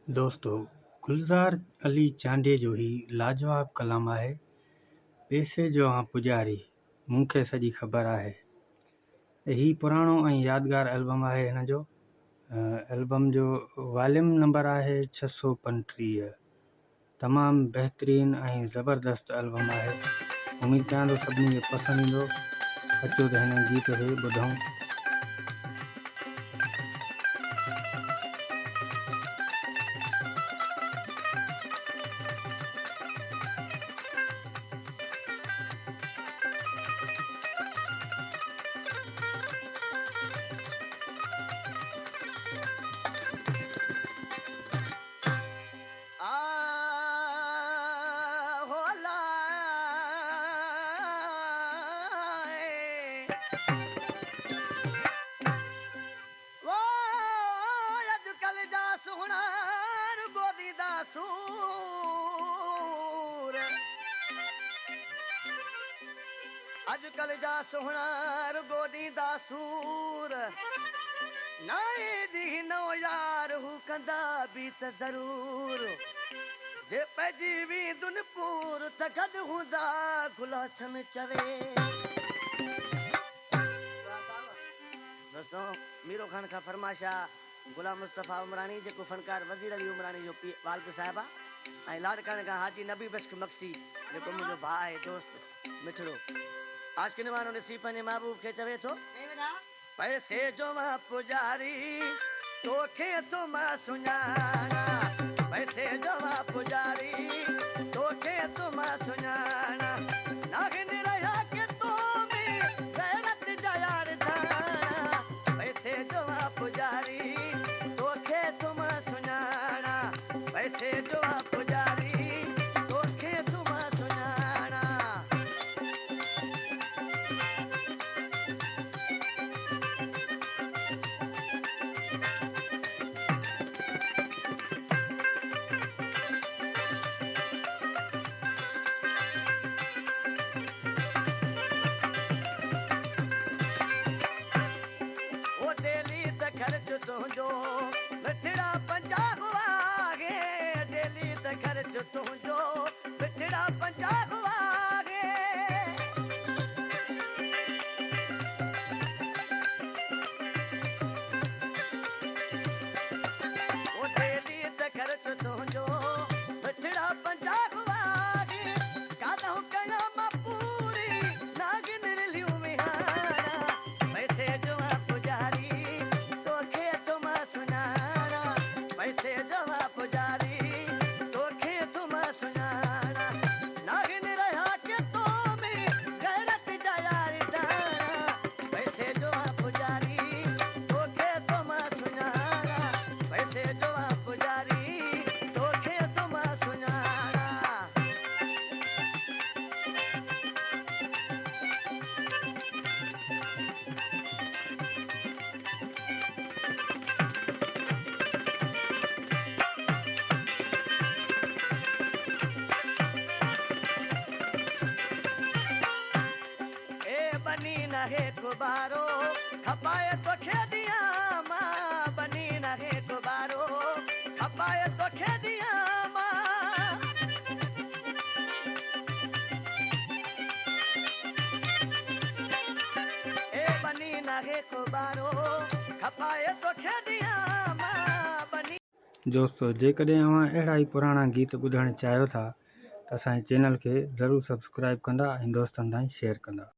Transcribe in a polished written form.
दोस्तों, गुलज़ार अली चांडे जो ही लाजवाब कलाम आहे। पैसे जो हाँ पुजारी मूंखे सॼी ख़बर आहे। ही पुराणो ऐं यादगार एल्बम आहे। हिन जो एल्बम जो वॉल्यूम नंबर आहे 635। तमामु बहितरीन ऐं ज़बरदस्त एल्बम आहे। उम्मीद कयां थो सभिनी खे पसंदि ईंदो। अचो त हिन गीत खे ॿुधूं। अजकल जा सुहणार गोदी दा सूर नाए दीनो यार हु कंदा भी त जरूर जे पजी वी दुनपुर त गद हुंदा गुलासन चवे। दोस्तों, मीरो खान का फरमाशा गुलाम मुस्तफा उमरानी जेको फनकार वजीर अली उमरानी जो वालिद साहिबा ऐं लाडकाने का हाजी नबी बख्श मक्सी जेको मुंहिंजो भाउ आहे दोस्त मिठड़ो आज के निवानो नसीब पंहिंजे महबूब खे चवे थो पैसे जो मां पुजारी तोखे तो मां सुञाणा। पैसे जो मां पुजारी तोखे तो मां सुञाणा। नागिन रहा के तो में गैरत जा यार थाना। पैसे जो मां पुजारी तोखे तो मां सुञाणा। पैसे जो मां पुजारी तोखे तो मां सुञाणा। तुझो मिठड़ा पंजाब आगे डेली त खर्च तुझो मिठड़ा पंजाब आगे। ओ डेली त खर्च तुझो मिठड़ा पंजाब आगे। कादो कयाम पूरी नागिन रिलियो में हाना। पैसे जो पुजारी तोखे तुम सुञाणा। पैसे जो पुजारी तोखे तुम सुञाणा। नागिन रहा के तो में गैरत जा यार दाना। पैसे जो पुजारी तोखे तुम सुञाणा। पैसे जो पुजारी तोखे तुम सुञाणा। बनी नहे कुबारो खपाए तो खेदिया माँ। बनी नहे कुबारो खपाए तो खेदिया माँ। ए बनी नहे कुबारो खपाए तो खेदिया माँ। बनी दोस्तों, जेकॾहिं अव्हां अहिड़ा ई पुराणा गीत ॿुधणु चाहियो था त असांजे चैनल खे ज़रूरु सब्सक्राइब कंदा ऐं दोस्तनि ताईं शेयर कंदा।